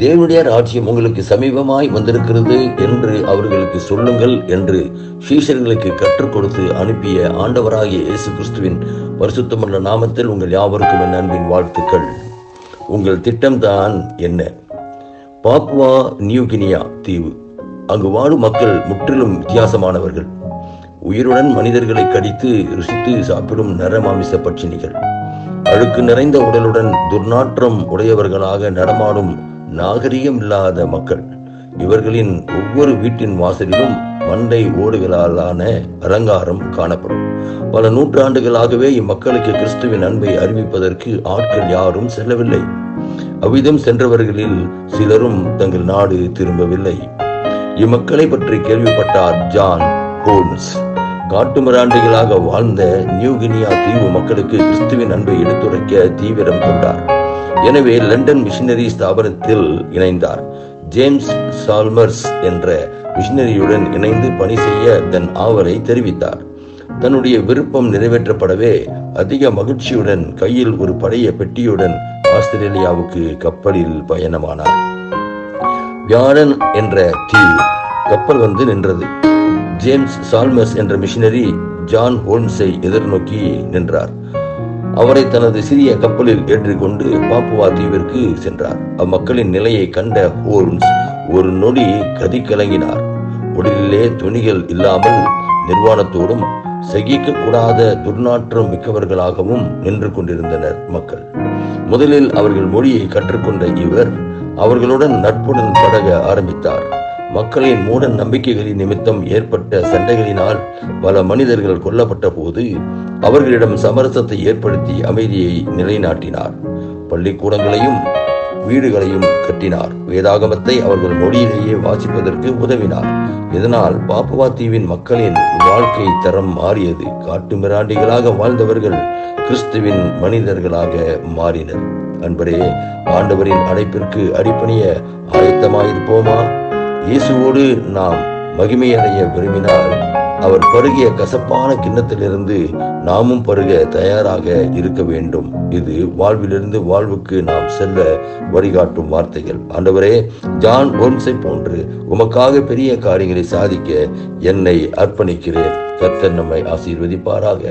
தேவனுடைய ராஜ்யம் உங்களுக்கு சமீபமாய் வந்திருக்கிறது என்று அவர்களுக்கு சொல்லுங்கள் என்று சீஷர்களுக்கு கற்றுக் கொடுத்து அனுப்பிய ஆண்டவராகிய இயேசு கிறிஸ்துவின் பரிசுத்தமுள்ள நாமத்தில் உங்கள் யாவருக்கும் என் அன்பின் வாழ்த்துக்கள். உங்கள் திட்டம்தான் என்ன? பாப்புவா நியூகினியா தீவு. அங்கு வாழும் மக்கள் முற்றிலும் வித்தியாசமானவர்கள். உயிருடன் மனிதர்களை கடித்து ருசித்து சாப்பிடும் நரமாமிச பட்சினிகள். அழுக்கு நிறைந்த உடலுடன் துர்நாற்றம் உடையவர்களாக நடமாடும் நாகரிகம் இல்லாத மக்கள். இவர்களின் ஒவ்வொரு வீட்டின் வாசலிலும் மண்டை ஓடுகளாலான அலங்காரம் காணப்படும். பல நூற்றாண்டுகளாகவே இம்மக்களுக்கு கிறிஸ்துவின் அன்பை அறிவிப்பதற்கு ஆட்கள் யாரும் செல்லவில்லை. அவ்விதம் சென்றவர்களில் சிலரும் தங்கள் நாடு திரும்பவில்லை. இம்மக்களை பற்றி கேள்விப்பட்டார் ஜான் ஹோல்ம்ஸ். காட்டுமிராண்டிகளாக வாழ்ந்த நியூகினியா தீவு மக்களுக்கு கிறிஸ்துவின் அன்பை எடுத்துரைக்க தீவிரம் கொண்டார். எனவே லண்டன் மிஷனரி ஸ்தாபனத்தில் இணைந்தார். ஜேம்ஸ் சால்மர்ஸ் என்ற மிஷனரியுடன் இணைந்து பணி செய்ய தன் ஆவலை தெரிவித்தார். தன்னுடைய விருப்பம் நிறைவேற்றப்படவே அதிக மகிழ்ச்சியுடன் கையில் ஒரு பழைய பெட்டியுடன் ஆஸ்திரேலியாவுக்கு கப்பலில் பயணமானார். வியாழன் என்ற தீவு கப்பல் வந்து நின்றது. ஜேம்ஸ் சால்மர்ஸ் என்ற மிஷனரி ஜான் ஹோல்ம்ஸை எதிர்நோக்கி நின்றார். அவரை தனது சிறிய கப்பலில் ஏற்றிக்கொண்டு பாப்புவா தீவிற்கு சென்றார். அம்மக்களின் நிலையை கண்ட ஹோல்ம்ஸ் ஒரு நொடி கதி கலங்கினார். உடலிலே துணிகள் இல்லாமல் நிர்வாணத்தோடும் சகிக்க கூடாத துர்நாற்றம் மிக்கவர்களாகவும் நின்று கொண்டிருந்தனர் மக்கள். முதலில் அவர்கள் மொழியை கற்றுக்கொண்ட இவர் அவர்களுடன் நட்புடன் பழக ஆரம்பித்தார். மக்களின் மூட நம்பிக்கைகளின் நிமித்தம் ஏற்பட்ட சண்டைகளினால் பல மனிதர்கள் கொல்லப்பட்ட போது அவர்களிடம் சமரசத்தை ஏற்படுத்தி அமைதியை நிலைநாட்டினார். பள்ளிக்கூடங்களையும் வீடுகளையும் கட்டினார். வேதாகமத்தை அவர்கள் மொழியிலேயே வாசிப்பதற்கு உதவினார். இதனால் பாப்புவா தீவின் மக்களின் வாழ்க்கை தரம் மாறியது. காட்டுமிராண்டிகளாக வாழ்ந்தவர்கள் கிறிஸ்துவின் மனிதர்களாக மாறினர். அன்பரே, ஆண்டவரின் அழைப்பிற்கு அடிபணிய ஆயத்தமாயிருப்போமா? இயேசுவோடு நாம் மகிமையடைய விரும்பினால் அவர் பருகிய கசப்பான கிண்ணத்திலிருந்து நாமும் பருக தயாராக இருக்க வேண்டும். இது வாழ்விலிருந்து வாழ்வுக்கு நாம் செல்ல வழிகாட்டும் வார்த்தைகள். ஆண்டவரே, ஜான் ஹோல்ம்ஸை போன்று உமக்காக பெரிய காரியங்களை சாதிக்க என்னை அர்ப்பணிக்கிறேன். கர்த்தர் நம்மை ஆசீர்வதிப்பாராக.